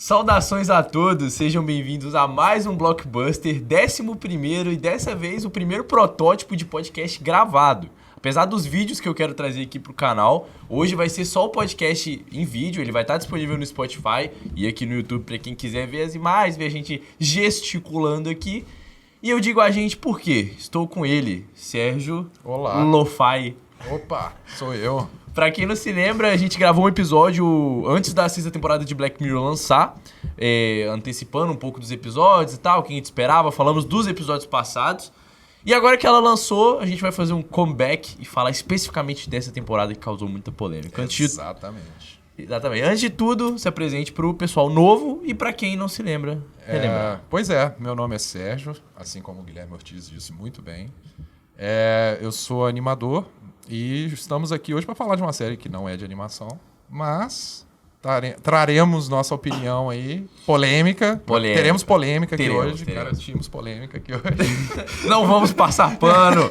Saudações a todos, sejam bem-vindos a mais um Blockbuster, 11º e dessa vez o primeiro protótipo de podcast gravado. Apesar dos vídeos que eu quero trazer aqui pro canal, hoje vai ser só o podcast em vídeo, ele vai estar disponível no Spotify e aqui no YouTube para quem quiser ver as imagens, ver a gente gesticulando aqui. E eu digo a gente porque estou com ele, Sérgio Lo-Fi. Opa, sou eu. Pra quem não se lembra, a gente gravou um episódio antes da sexta temporada de Black Mirror lançar, antecipando um pouco dos episódios e tal, o que a gente esperava, falamos dos episódios passados. E agora que ela lançou, a gente vai fazer um comeback e falar especificamente dessa temporada que causou muita polêmica. Exatamente. Antes de tudo, se apresente pro pessoal novo e pra quem não se lembra, relembrar. Pois é, meu nome é Sérgio, assim como o Guilherme Ortiz disse muito bem. Eu sou animador. E estamos aqui hoje para falar de uma série que não é de animação, mas traremos nossa opinião aí, polêmica. Teremos polêmica aqui hoje. Garantimos polêmica aqui hoje. Não vamos passar pano.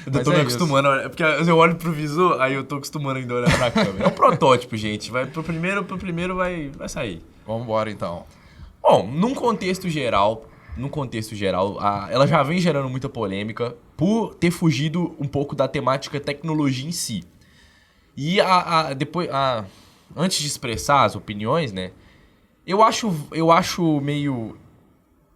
Eu tô me acostumando, porque eu olho pro visor, aí eu tô acostumando ainda a olhar pra câmera. É um protótipo, gente. Vai pro primeiro vai sair. Vamos embora então. Bom, num contexto geral, ela já vem gerando muita polêmica por ter fugido um pouco da temática tecnologia em si. E antes de expressar as opiniões, né? Eu acho meio...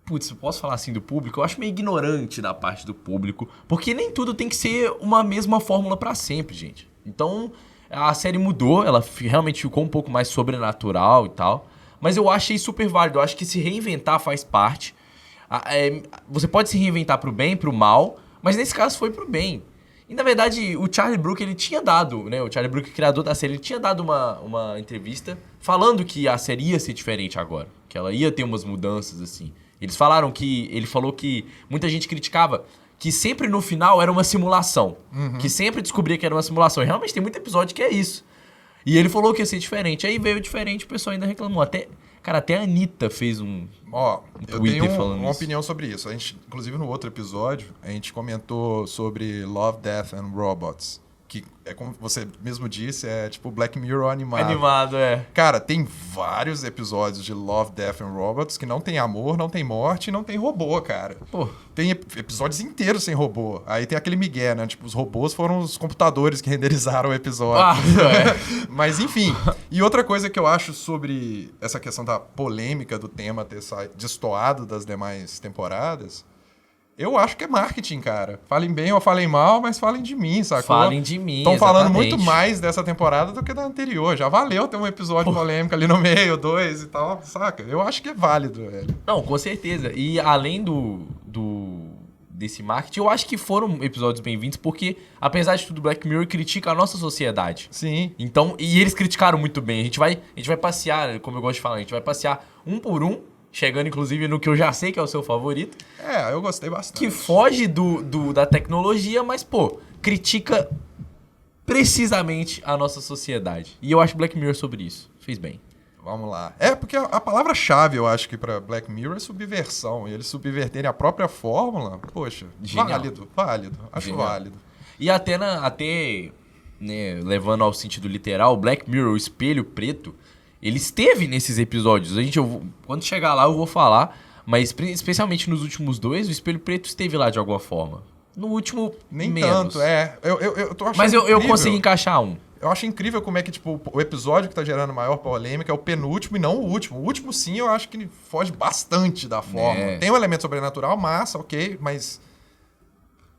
Putz, eu posso falar assim do público? Eu acho meio ignorante da parte do público, porque nem tudo tem que ser uma mesma fórmula pra sempre, gente. Então, a série mudou, ela realmente ficou um pouco mais sobrenatural e tal, mas eu achei super válido, eu acho que se reinventar faz parte. Você pode se reinventar pro bem, pro mal, mas nesse caso foi pro bem. E na verdade, o Charlie Brooker, ele tinha dado, né? O Charlie Brooker, criador da série, ele tinha dado uma entrevista falando que a série ia ser diferente agora, que ela ia ter umas mudanças, assim. Ele falou que muita gente criticava que sempre no final era uma simulação, que sempre descobria que era uma simulação. E realmente tem muito episódio que é isso. E ele falou que ia ser diferente. Aí veio diferente, o pessoal ainda reclamou. Até a Anitta fez um Twitter eu tenho falando uma isso. opinião sobre isso. A gente, inclusive no outro episódio, a gente comentou sobre Love, Death and Robots. Que é como você mesmo disse, é tipo Black Mirror animado. Animado, é. Cara, tem vários episódios de Love, Death and Robots que não tem amor, não tem morte e não tem robô, cara. Pô. Tem episódios inteiros sem robô. Aí tem aquele migué, né? Tipo, os robôs foram os computadores que renderizaram o episódio. Mas enfim. E outra coisa que eu acho sobre essa questão da polêmica do tema ter destoado das demais temporadas... Eu acho que é marketing, cara. Falem bem ou falem mal, mas falem de mim, sacou? Falem de mim, Estão falando muito mais dessa temporada do que da anterior. Já valeu ter um episódio polêmico ali no meio, 2 e tal, saca? Eu acho que é válido, velho. Não, com certeza. E além desse marketing, eu acho que foram episódios bem-vindos, porque, apesar de tudo, Black Mirror critica a nossa sociedade. Sim. Então, e eles criticaram muito bem. A gente vai passear, como eu gosto de falar, a gente vai passear um por um, chegando, inclusive, no que eu já sei que é o seu favorito. Eu gostei bastante. Que foge da tecnologia, mas, critica precisamente a nossa sociedade. E eu acho Black Mirror sobre isso. Fez bem. Vamos lá. Porque a palavra-chave, eu acho que pra Black Mirror é subversão. E eles subverterem a própria fórmula, poxa, genial. Válido. Acho Genial. válido. E até né, levando ao sentido literal, Black Mirror, o espelho preto, ele esteve nesses episódios. Quando chegar lá eu vou falar, mas especialmente nos últimos 2, o espelho preto esteve lá de alguma forma. No último, nem menos. tanto, Eu tô achando mas eu incrível. consegui encaixar um. Eu acho incrível como é que, tipo, o episódio que tá gerando maior polêmica é o penúltimo e não o último. O último, sim, eu acho que foge bastante da forma. Tem um elemento sobrenatural, massa, ok, mas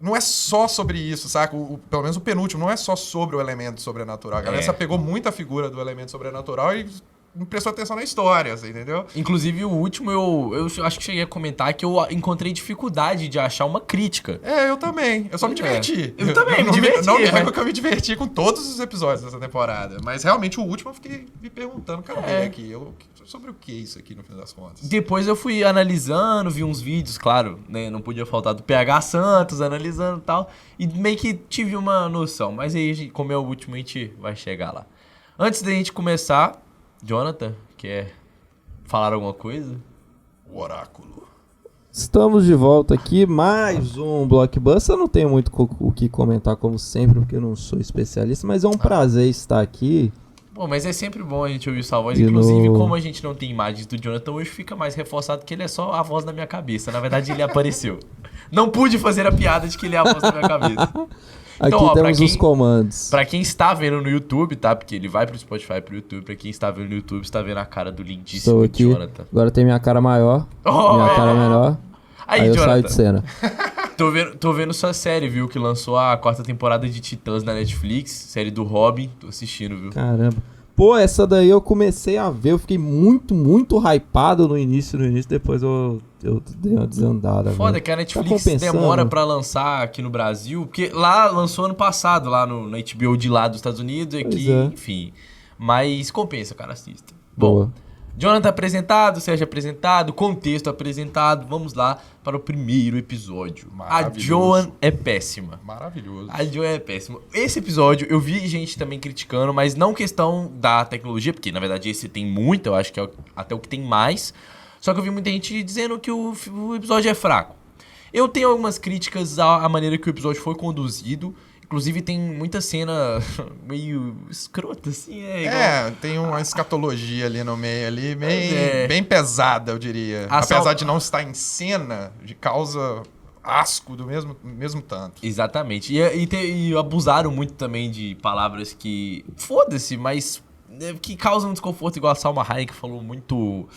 não é só sobre isso, saca? Pelo menos o penúltimo não é só sobre o elemento sobrenatural. A galera pegou muito a figura do elemento sobrenatural e não prestou atenção na história, assim, entendeu? Inclusive, o último, eu acho que cheguei a comentar que eu encontrei dificuldade de achar uma crítica. Eu também. Eu só me diverti. Eu também me diverti. Não nego que eu me diverti com todos os episódios dessa temporada. Mas, realmente, o último eu fiquei me perguntando, cadê aqui? Sobre o que é isso aqui, no fim das contas? Depois eu fui analisando, vi uns vídeos, claro, né? Não podia faltar do PH Santos, analisando e tal. E meio que tive uma noção. Mas aí, como é o último, a gente vai chegar lá. Antes da gente começar... Jonathan, quer falar alguma coisa? O oráculo. Estamos de volta aqui, mais um Blockbuster. Eu não tenho muito o que comentar, como sempre, porque eu não sou especialista, mas é um prazer estar aqui Pô, mas é sempre bom a gente ouvir sua voz. Inclusive, como a gente não tem imagens do Jonathan, hoje fica mais reforçado que ele é só a voz da minha cabeça. Na verdade, ele apareceu. Não pude fazer a piada de que ele é a voz da minha cabeça. Então, aqui temos os comandos. Pra quem está vendo no YouTube, tá? Porque ele vai pro Spotify, pro YouTube. Pra quem está vendo no YouTube, está vendo a cara do lindíssimo Jonathan. Agora tem minha cara maior, minha cara menor. Aí eu saio de cena. Tô vendo sua série, viu? Que lançou a 4ª temporada de Titãs na Netflix. Série do Robin. Tô assistindo, viu? Caramba. Pô, essa daí eu comecei a ver. Eu fiquei muito, muito hypado no início. Depois eu dei uma desandada. Foda que a Netflix demora pra lançar aqui no Brasil. Porque lá lançou ano passado, lá na HBO de lá dos Estados Unidos. Aqui, enfim. Mas compensa, cara, assista. Boa. Bom, Jonathan apresentado, Sérgio apresentado, contexto apresentado. Vamos lá para o primeiro episódio. A Joan é péssima. Maravilhoso. A Joan é péssima. Esse episódio eu vi gente também criticando, mas não questão da tecnologia, porque na verdade esse tem muito, eu acho que é até o que tem mais. Só que eu vi muita gente dizendo que o episódio é fraco. Eu tenho algumas críticas à maneira que o episódio foi conduzido. Inclusive tem muita cena meio escrota, assim. Tem uma escatologia ali no meio, ali, bem pesada, eu diria. Apesar de não estar em cena, de causa asco do mesmo tanto. Exatamente. E abusaram muito também de palavras que, foda-se, mas que causam desconforto, igual a Salma Hayek falou muito...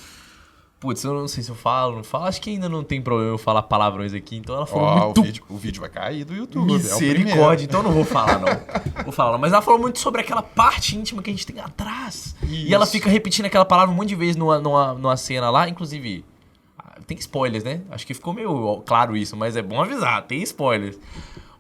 Putz, eu não sei se eu falo, não falo. Acho que ainda não tem problema eu falar palavrões aqui. Então ela falou muito... O vídeo vai cair do YouTube. Misericórdia. Então eu não vou falar, não. Mas ela falou muito sobre aquela parte íntima que a gente tem atrás. Isso. E ela fica repetindo aquela palavra um monte de vezes numa cena lá. Inclusive, tem spoilers, né? Acho que ficou meio claro isso, mas é bom avisar. Tem spoilers.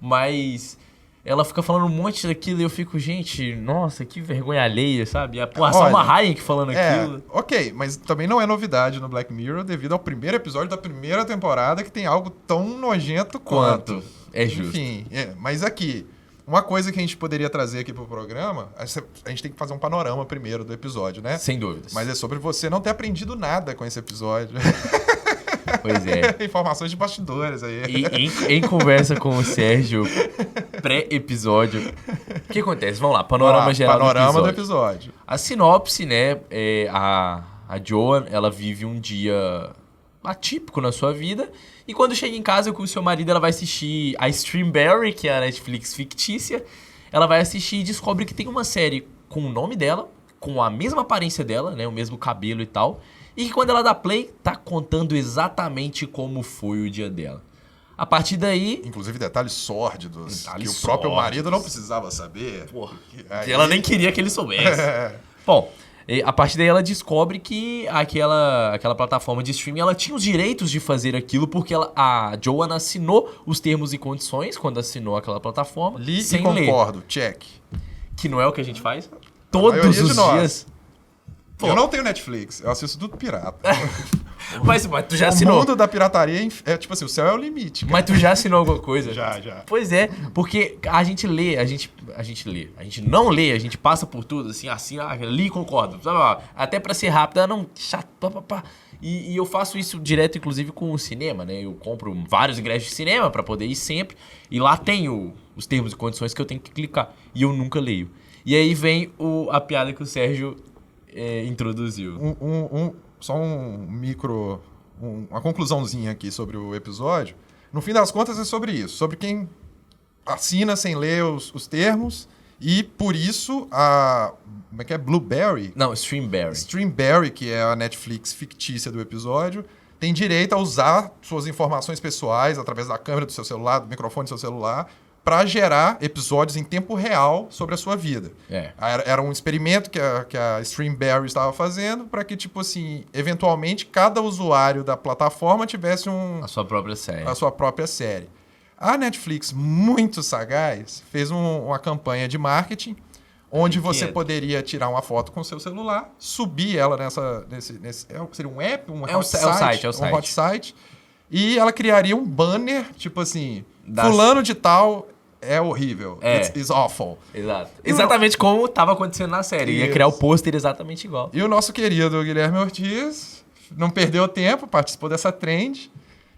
Mas... ela fica falando um monte daquilo e eu fico, gente, nossa, que vergonha alheia, sabe? A Salma Hayek falando aquilo. Ok, mas também não é novidade no Black Mirror devido ao primeiro episódio da primeira temporada que tem algo tão nojento quanto. É justo. Enfim, mas aqui, uma coisa que a gente poderia trazer aqui pro programa, a gente tem que fazer um panorama primeiro do episódio, né? Sem dúvidas. Mas é sobre você não ter aprendido nada com esse episódio. Pois é. Informações de bastidores aí. Em conversa com o Sérgio, pré-episódio. O que acontece? Vamos lá, panorama geral do episódio. A sinopse, né? A Joan, ela vive um dia atípico na sua vida. E quando chega em casa com o seu marido, ela vai assistir a Streamberry, que é a Netflix fictícia. Ela vai assistir e descobre que tem uma série com o nome dela, com a mesma aparência dela, né? O mesmo cabelo e tal. E que quando ela dá play, tá contando exatamente como foi o dia dela. A partir daí... inclusive detalhes sórdidos que o próprio marido não precisava saber. Porra, ela nem queria que ele soubesse. Bom, a partir daí ela descobre que aquela plataforma de streaming, ela tinha os direitos de fazer aquilo porque a Joan assinou os termos e condições quando assinou aquela plataforma. Li sem e concordo, check. Que não é o que a gente faz todos os dias. Pô. Eu não tenho Netflix, eu assisto tudo pirata. mas tu já assinou? O mundo da pirataria é tipo assim, o céu é o limite. Cara. Mas tu já assinou alguma coisa? Já. Pois é, porque a gente lê, a gente não lê, a gente passa por tudo, assim, li e concordo. Até pra ser rápido, não, chato, papapá. E eu faço isso direto, inclusive, com o cinema, né? Eu compro vários ingressos de cinema pra poder ir sempre, e lá tem os termos e condições que eu tenho que clicar, e eu nunca leio. E aí vem a piada que o Sérgio... introduziu. Só uma conclusãozinha aqui sobre o episódio. No fim das contas é sobre isso. Sobre quem assina sem ler os termos e por isso como é que é? Blueberry? Não, Streamberry. Streamberry, que é a Netflix fictícia do episódio, tem direito a usar suas informações pessoais através da câmera do seu celular, do microfone do seu celular, para gerar episódios em tempo real sobre a sua vida. Era um experimento que a Streamberry estava fazendo para que, tipo assim, eventualmente cada usuário da plataforma tivesse a sua própria série. A Netflix, muito sagaz, fez uma campanha de marketing onde você poderia tirar uma foto com o seu celular, subir ela seria um app, um hot site, e ela criaria um banner, tipo assim, fulano de tal é horrível. It's awful. Exato. Exatamente como estava acontecendo na série. Ia criar o pôster exatamente igual. E o nosso querido Guilherme Ortiz não perdeu tempo, participou dessa trend.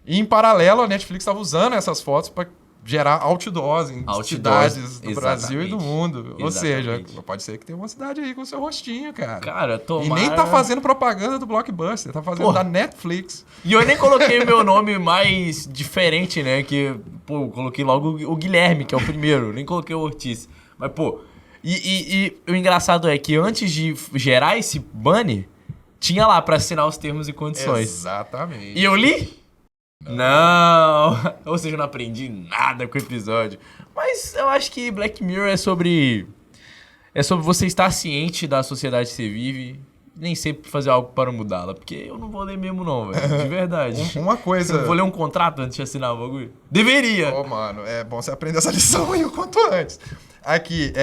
E em paralelo, a Netflix estava usando essas fotos para gerar outdoors em cidades do Brasil e do mundo. Ou seja, pode ser que tenha uma cidade aí com o seu rostinho, cara. Cara, tomara... E nem tá fazendo propaganda do Blockbuster, tá fazendo da Netflix. E eu nem coloquei o meu nome mais diferente, né? Que, pô, eu coloquei logo o Guilherme, que é o primeiro. Nem coloquei o Ortiz. Mas, pô... E o engraçado é que antes de gerar esse banner, tinha lá pra assinar os termos e condições. Exatamente. E eu li? Não! Ou seja, eu não aprendi nada com o episódio. Mas eu acho que Black Mirror é sobre você estar ciente da sociedade que você vive, nem sempre fazer algo para mudá-la. Porque eu não vou ler mesmo não, velho. De verdade. Uma coisa... Eu vou ler um contrato antes de assinar o bagulho? Deveria! Mano, é bom você aprender essa lição aí o quanto antes. Aqui,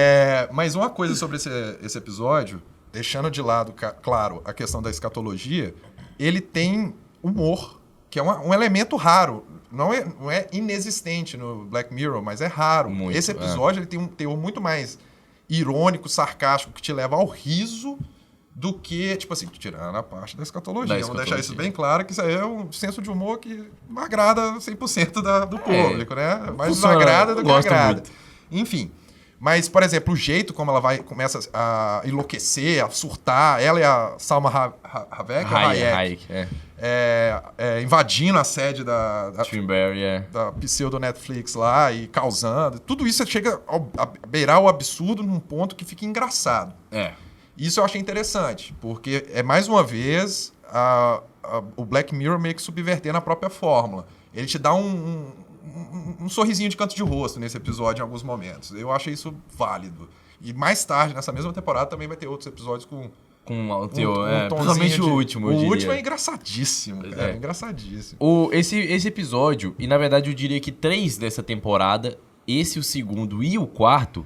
mais uma coisa sobre esse episódio, deixando de lado, claro, a questão da escatologia, ele tem humor, que é um elemento raro. Não é inexistente no Black Mirror, mas é raro. Muito, esse episódio ele tem um teor muito mais irônico, sarcástico, que te leva ao riso do que, tipo assim, tirando a parte da escatologia. Vamos deixar isso bem claro, que isso aí é um senso de humor que não agrada 100% do público, né? Mais desagrada do que agrada. Muito. Enfim. Mas, por exemplo, o jeito como ela começa a enlouquecer, a surtar, ela e a Salma Hayek, invadindo a sede da pseudo Netflix lá e causando. Tudo isso chega a beirar o absurdo num ponto que fica engraçado. Isso eu achei interessante, porque mais uma vez o Black Mirror meio que subvertendo a própria fórmula. Ele te dá um sorrisinho de canto de rosto nesse episódio em alguns momentos. Eu achei isso válido. E mais tarde, nessa mesma temporada, também vai ter outros episódios com o teor, principalmente o último, eu diria. O último é engraçadíssimo, cara. É engraçadíssimo. Esse episódio, e na verdade eu diria que 3 dessa temporada, esse, o segundo e o quarto,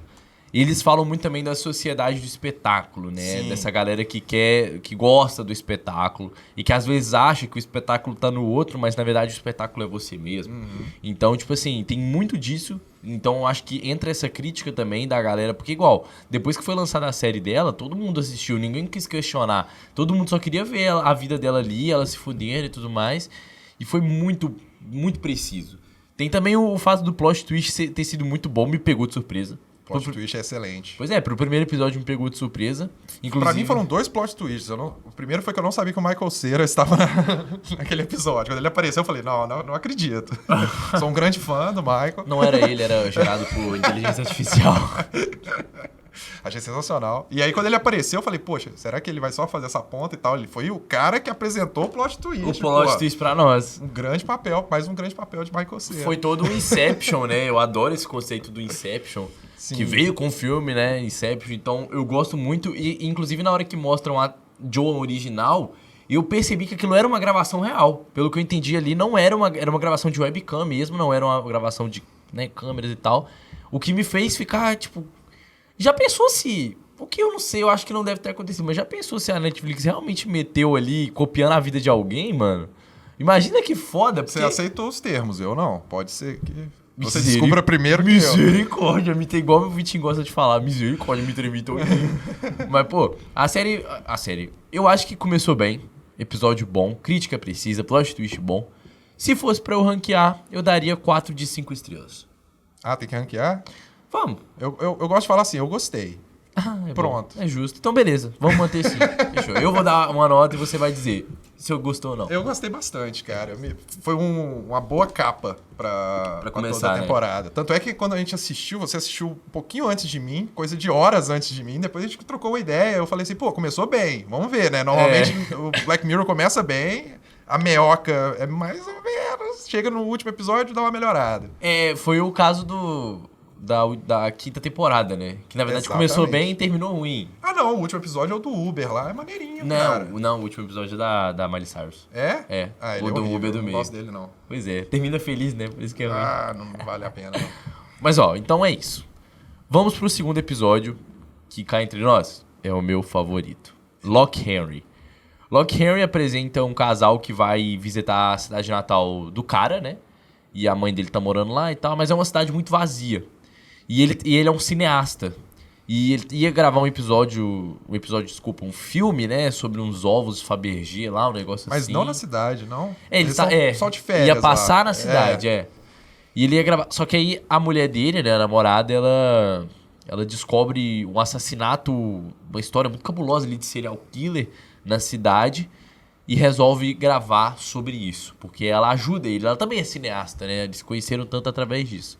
eles falam muito também da sociedade do espetáculo, né? Sim. Dessa galera que gosta do espetáculo e que às vezes acha que o espetáculo tá no outro, mas na verdade o espetáculo é você mesmo. Uhum. Então, tipo assim, tem muito disso. Então, acho que entra essa crítica também da galera, porque igual, depois que foi lançada a série dela, todo mundo assistiu, ninguém quis questionar. Todo mundo só queria ver a vida dela ali, ela se fudendo e tudo mais. E foi muito, muito preciso. Tem também o fato do plot twist ter sido muito bom, me pegou de surpresa. Plot twist é excelente. Pois é, pro primeiro episódio me pegou de surpresa. Inclusive... Pra mim foram 2 plot twists. O primeiro foi que eu não sabia que o Michael Cera estava naquele episódio. Quando ele apareceu, eu falei, não acredito. Sou um grande fã do Michael. Não era ele, era gerado por inteligência artificial. Achei sensacional. E aí, quando ele apareceu, eu falei, poxa, será que ele vai só fazer essa ponta e tal? Ele foi o cara que apresentou o plot twist. O plot twist pra nós. Mais um grande papel de Michael Cera. Foi todo um Inception, né? Eu adoro esse conceito do Inception. Sim. Que veio com o filme, né? Inception. Então, eu gosto muito. E, inclusive, na hora que mostram a Joan original, eu percebi que aquilo era uma gravação real. Pelo que eu entendi ali, era uma gravação de webcam mesmo, não era uma gravação de câmeras e tal. O que me fez ficar, tipo... Já pensou se... O que eu não sei, eu acho que não deve ter acontecido, mas já pensou se a Netflix realmente meteu ali, copiando a vida de alguém, mano? Imagina que foda, porque... Você aceitou os termos, eu não. Pode ser que... Você descubra primeiro que misericórdia, me tem igual o Vitinho gosta de falar. Misericórdia, me tremi todo. Mas, pô, a série, eu acho que começou bem. Episódio bom, crítica precisa, plot twist bom. Se fosse pra eu ranquear, eu daria 4 de 5 estrelas. Ah, tem que ranquear? Vamos. Eu gosto de falar assim, eu gostei. Pronto. Bom, é justo. Então, beleza. Vamos manter assim. Fechou. Eu vou dar uma nota e você vai dizer se eu gostou ou não. Eu gostei bastante, cara. Foi uma boa capa pra começar, toda a temporada. Né? Tanto é que quando a gente assistiu, você assistiu um pouquinho antes de mim, coisa de horas antes de mim, depois a gente trocou uma ideia, eu falei assim, pô, começou bem, vamos ver, né? Normalmente o Black Mirror começa bem, a meoca é mais ou menos, chega no último episódio e dá uma melhorada. Foi o caso da quinta temporada, né? Que na verdade começou bem e terminou ruim. Ah, não, o último episódio é o do Uber lá, é maneirinho, cara. Não, o último episódio é da Miley Cyrus. É? É. Ah, ele o é do horrível, Uber do meio. Não gosto dele, não. Pois é, termina feliz, né? Por isso que é ruim. Ah, não vale a pena, não. Mas ó, então é isso. Vamos pro segundo episódio, que cá entre nós é o meu favorito. Lock Henry. Lock Henry apresenta um casal que vai visitar a cidade natal do cara, né? E a mãe dele tá morando lá e tal, mas é uma cidade muito vazia. E ele é um cineasta. E ele ia gravar um filme, né? Sobre uns ovos Fabergé lá, um negócio mas assim. Mas não na cidade, não? Ele só de férias ia passar lá. Na cidade, E ele ia gravar. Só que aí a mulher dele, né, a namorada, ela descobre um assassinato, uma história muito cabulosa ali de serial killer na cidade e resolve gravar sobre isso, porque ela ajuda ele. Ela também é cineasta, né? Eles se conheceram tanto através disso.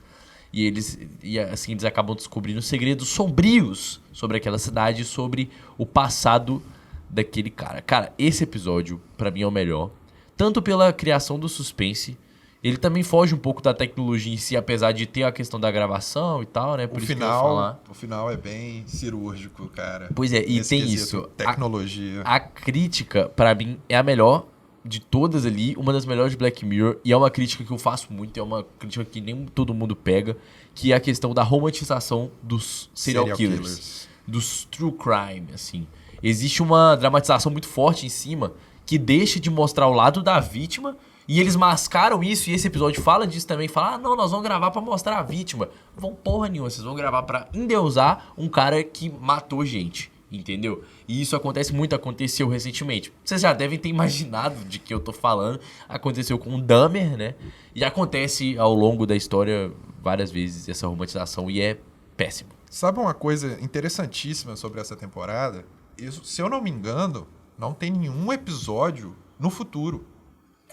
E assim eles acabam descobrindo segredos sombrios sobre aquela cidade, sobre o passado daquele cara. Cara, esse episódio pra mim é o melhor, tanto pela criação do suspense. Ele também foge um pouco da tecnologia em si, apesar de ter a questão da gravação e tal, né? Por isso que eu vou falar. O final é bem cirúrgico, cara. Pois é, e tem isso. Tecnologia. A crítica, pra mim, é a melhor de todas ali, uma das melhores de Black Mirror, e é uma crítica que eu faço muito, é uma crítica que nem todo mundo pega, que é a questão da romantização dos serial killers, dos true crime, assim. Existe uma dramatização muito forte em cima, que deixa de mostrar o lado da vítima. E eles mascaram isso, e esse episódio fala disso também. Fala, não, nós vamos gravar pra mostrar a vítima. Não vão porra nenhuma, vocês vão gravar pra endeusar um cara que matou gente, entendeu? E isso aconteceu recentemente. Vocês já devem ter imaginado de que eu tô falando. Aconteceu com o Dahmer, né? E acontece ao longo da história várias vezes essa romantização, e é péssimo. Sabe uma coisa interessantíssima sobre essa temporada? Isso, se eu não me engano, não tem nenhum episódio no futuro.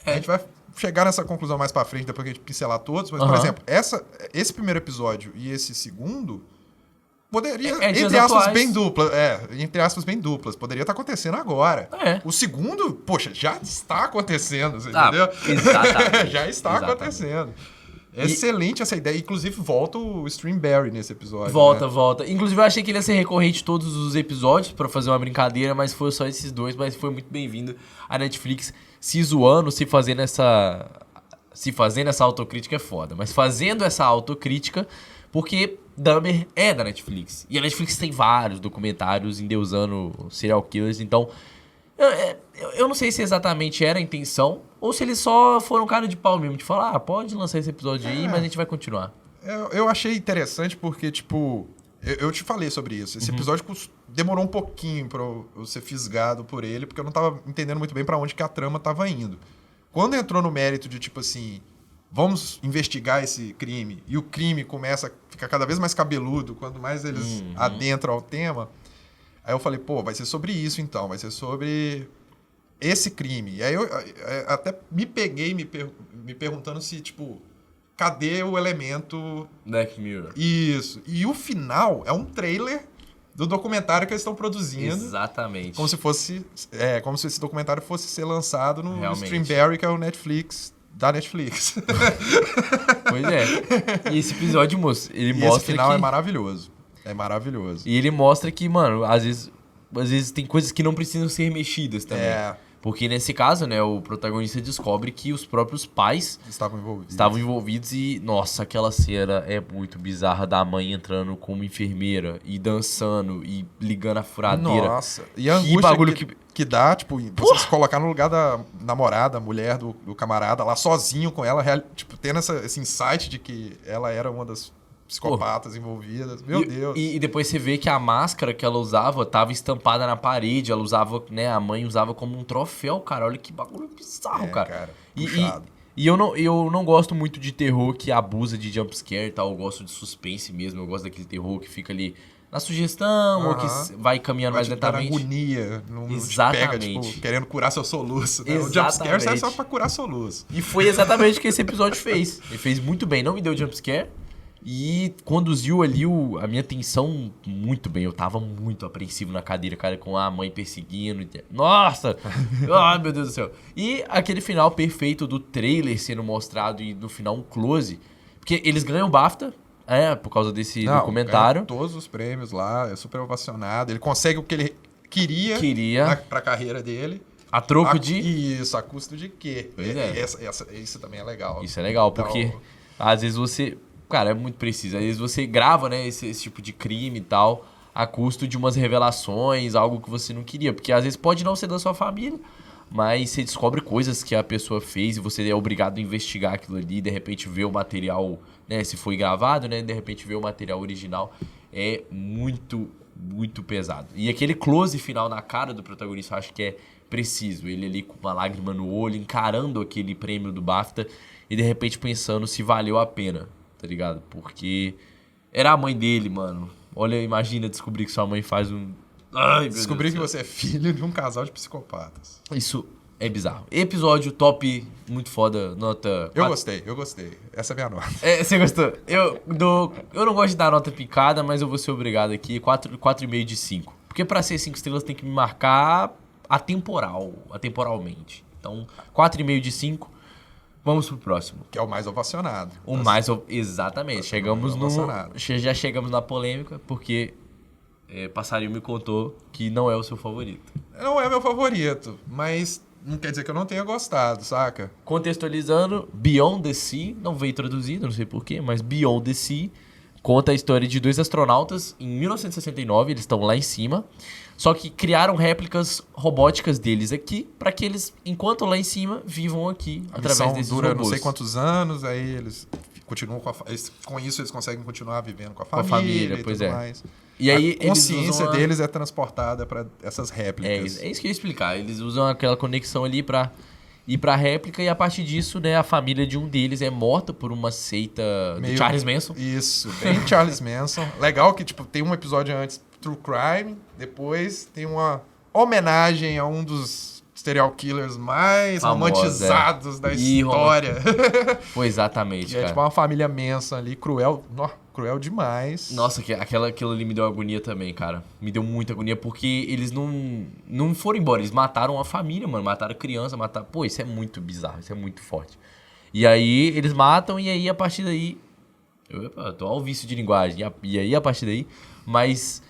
A gente vai chegar nessa conclusão mais pra frente, depois que a gente pincelar todos. Mas, por exemplo, esse primeiro episódio e esse segundo poderia, entre aspas, bem duplas. Entre aspas, bem duplas. Poderia estar acontecendo agora. O segundo, poxa, já está acontecendo, você entendeu? Exatamente. Já está acontecendo. Excelente essa ideia. Inclusive, volta o Streamberry nesse episódio. Volta. Inclusive, eu achei que ele ia ser recorrente todos os episódios pra fazer uma brincadeira, mas foi só esses dois. Mas foi muito bem-vindo a Netflix se zoando, se fazendo essa autocrítica é foda. Mas fazendo essa autocrítica, porque Dahmer é da Netflix. E a Netflix tem vários documentários endeusando serial killers. Então, eu não sei se exatamente era a intenção ou se eles só foram cara de pau mesmo, de falar, pode lançar esse episódio aí, mas a gente vai continuar. Eu achei interessante porque, tipo, eu te falei sobre isso. Esse episódio demorou um pouquinho pra eu ser fisgado por ele, porque eu não tava entendendo muito bem pra onde que a trama tava indo. Quando entrou no mérito de, tipo assim, vamos investigar esse crime, e o crime começa a ficar cada vez mais cabeludo, quanto mais eles adentram ao tema, aí eu falei, pô, vai ser sobre isso então, vai ser sobre esse crime. E aí eu até me peguei me perguntando se, tipo, cadê o elemento... Black Mirror. Isso. E o final é um trailer do documentário que eles estão produzindo. Exatamente. Como se esse documentário fosse ser lançado no Realmente. Streamberry, que é o Netflix da Netflix. Pois é. E esse episódio, moço, ele mostra esse final que... é maravilhoso. É maravilhoso. E ele mostra que, mano, às vezes tem coisas que não precisam ser mexidas também. Porque nesse caso, né, o protagonista descobre que os próprios pais estavam envolvidos e, nossa, aquela cena é muito bizarra da mãe entrando como enfermeira e dançando e ligando a furadeira. Nossa, e a angústia bagulho que dá, tipo, você se colocar no lugar da namorada, mulher do camarada, lá sozinho com ela, tipo, tendo esse insight de que ela era uma das psicopatas envolvidas. Meu Deus. E depois você vê que a máscara que ela usava tava estampada na parede. Ela usava, né? A mãe usava como um troféu, cara. Olha que bagulho bizarro, cara. E eu não gosto muito de terror que abusa de jumpscare e tal. Eu gosto de suspense mesmo. Eu gosto daquele terror que fica ali na sugestão ou que vai caminhando mais lentamente. Agonia. Não exatamente. Te pega, tipo, querendo curar seu soluço. Né? O jumpscare serve só pra curar soluço. E foi exatamente o que esse episódio fez. Ele fez muito bem. Não me deu jumpscare. E conduziu ali a minha atenção muito bem. Eu tava muito apreensivo na cadeira, cara, com a mãe perseguindo. Nossa! Ai, meu Deus do céu. E aquele final perfeito do trailer sendo mostrado e no final um close. Porque eles ganham o BAFTA, por causa desse documentário. Todos os prêmios lá, é super ovacionado. Ele consegue o que ele queria. Pra carreira dele. A troco de... Isso, a custo de quê? Isso também é legal. Isso é legal, porque às vezes você... Cara, é muito preciso. Às vezes você grava, né, esse tipo de crime e tal, a custo de umas revelações, algo que você não queria. Porque às vezes pode não ser da sua família, mas você descobre coisas que a pessoa fez e você é obrigado a investigar aquilo ali, de repente ver o material, né, se foi gravado, né, de repente ver o material original. É muito, muito pesado. E aquele close final na cara do protagonista, eu acho que é preciso. Ele ali com uma lágrima no olho, encarando aquele prêmio do BAFTA e de repente pensando se valeu a pena, tá ligado? Porque era a mãe dele, mano. Olha, imagina descobrir que sua mãe faz um... Ai, descobrir que você é filho de um casal de psicopatas. Isso é bizarro. Episódio top, muito foda, nota... Eu gostei. Essa é a minha nota. Você gostou? Eu não gosto de dar nota picada, mas eu vou ser obrigado aqui. 4,5 de 5. Porque pra ser 5 estrelas tem que me marcar atemporalmente. Então, 4,5 de 5. Vamos pro próximo. Que é o mais ovacionado. Exatamente. Já chegamos na polêmica, porque Passarinho me contou que não é o seu favorito. Não é meu favorito, mas não quer dizer que eu não tenha gostado, saca? Contextualizando, Beyond the Sea, não veio traduzido, não sei porquê, mas Beyond the Sea conta a história de 2 astronautas em 1969, eles estão lá em cima, só que criaram réplicas robóticas deles aqui, para que eles, enquanto lá em cima, vivam aqui através desses dura robôs. Não sei quantos anos, aí eles continuam com isso eles conseguem continuar vivendo com a família e pois tudo mais. E aí, a consciência deles é transportada para essas réplicas. É isso que eu ia explicar. Eles usam aquela conexão ali para ir pra réplica e a partir disso, né, a família de um deles é morta por uma seita do Charles Manson. Isso, bem Charles Manson. Legal que tipo tem um episódio antes True Crime, depois tem uma homenagem a um dos serial killers mais romantizados da história. Foi exatamente, cara. É tipo uma família Manson ali, cruel cruel demais. Nossa, aquilo ali me deu agonia também, cara. Me deu muita agonia porque eles não foram embora. Eles mataram a família, mano. Mataram a criança, mataram... Pô, isso é muito bizarro, isso é muito forte. E aí eles matam e aí a partir daí... Eu tô ao vício de linguagem. E aí a partir daí... Mas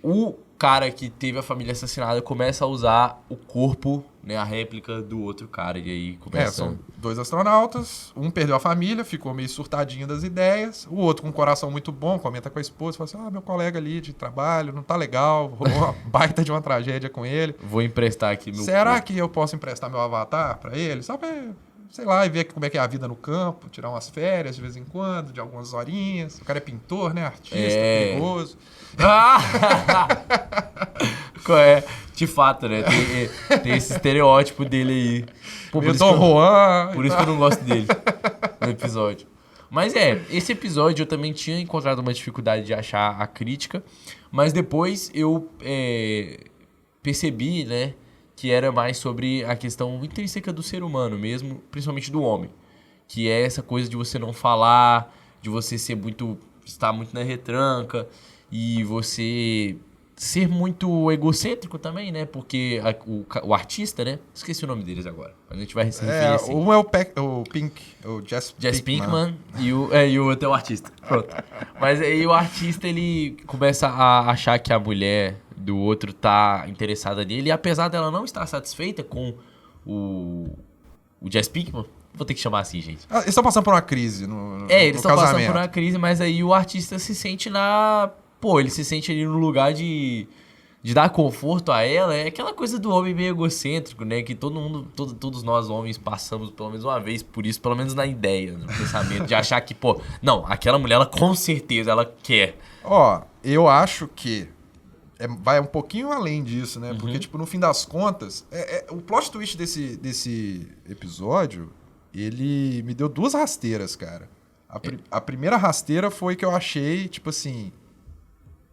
o cara que teve a família assassinada começa a usar o corpo, né, a réplica do outro cara. E aí começa... São 2 astronautas, um perdeu a família, ficou meio surtadinho das ideias, o outro com um coração muito bom, comenta com a esposa, fala assim, meu colega ali de trabalho não tá legal, rolou uma baita de uma tragédia com ele. Vou emprestar aqui meu Será corpo. que eu posso emprestar meu avatar pra ele? Só pra, sei lá, e ver como é que é a vida no campo, tirar umas férias de vez em quando, de algumas horinhas. O cara é pintor, né, artista, perigoso. Qual é? De fato, né? Tem esse estereótipo dele aí. Pô, por isso que eu não gosto dele no episódio. Mas esse episódio eu também tinha encontrado uma dificuldade de achar a crítica, mas depois eu percebi, né, que era mais sobre a questão intrínseca do ser humano mesmo, principalmente do homem. Que é essa coisa de você não falar, de você estar muito na retranca e você ser muito egocêntrico também, né? Porque o artista, né? Esqueci o nome deles agora. A gente vai se referir assim. Um é o Jesse Pinkman e o outro é o artista. Pronto. Mas aí o artista, ele começa a achar que a mulher do outro tá interessada nele. E apesar dela não estar satisfeita com o Jesse Pinkman, vou ter que chamar assim, gente. Eles estão passando por uma crise no eles estão casamento. passando por uma crise, mas aí o artista se sente ele se sente ali no lugar de dar conforto a ela. É aquela coisa do homem meio egocêntrico, né? Que todos nós homens passamos pelo menos uma vez por isso, pelo menos na ideia, no pensamento, de achar que, não, aquela mulher, ela com certeza, ela quer. Eu acho que vai um pouquinho além disso, né? Porque, tipo, no fim das contas, o plot twist desse episódio, ele me deu 2 rasteiras, cara. A primeira rasteira foi que eu achei, tipo assim,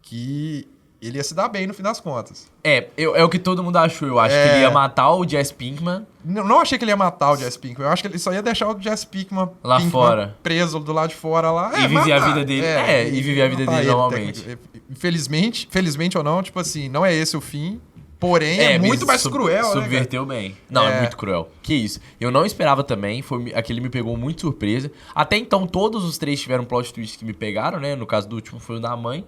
que ele ia se dar bem no fim das contas. É o que todo mundo achou. Eu acho que ele ia matar o Jesse Pinkman. Não achei que ele ia matar o Jesse Pinkman. Eu acho que ele só ia deixar o Jesse Pinkman fora, preso do lado de fora lá. E viver a vida dele. E viver a vida dele normalmente. Felizmente ou não, tipo assim, não é esse o fim. Porém, é muito mais cruel, né? Subverteu bem. Não, é muito cruel. Que isso. Eu não esperava também. Aquele me pegou muito surpresa. Até então, todos os 3 tiveram plot twists que me pegaram, né? No caso do último foi o da mãe.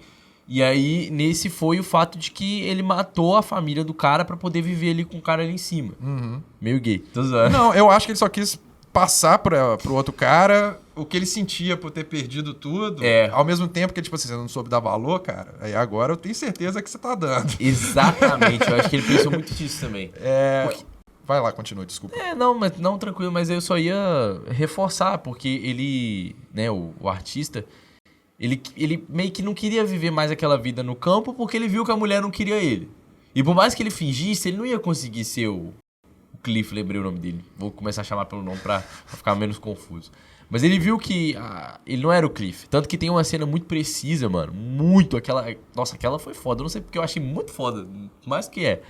E aí, nesse foi o fato de que ele matou a família do cara pra poder viver ali com o cara ali em cima. Meio gay. Tô zoando. Não, eu acho que ele só quis passar pro outro cara o que ele sentia por ter perdido tudo. Ao mesmo tempo que, tipo assim, você não soube dar valor, cara. Aí agora eu tenho certeza que você tá dando. Exatamente. Eu acho que ele pensou muito nisso também. Vai lá, continua, desculpa. Não, tranquilo. Mas eu só ia reforçar, porque ele, né, o artista... Ele meio que não queria viver mais aquela vida no campo porque ele viu que a mulher não queria ele. E por mais que ele fingisse, ele não ia conseguir ser o Cliff, lembrei o nome dele. Vou começar a chamar pelo nome pra ficar menos confuso. Mas ele viu que ele não era o Cliff. Tanto que tem uma cena muito precisa, mano. Muito. Nossa, aquela foi foda. Eu não sei porque eu achei muito foda. Mais que é.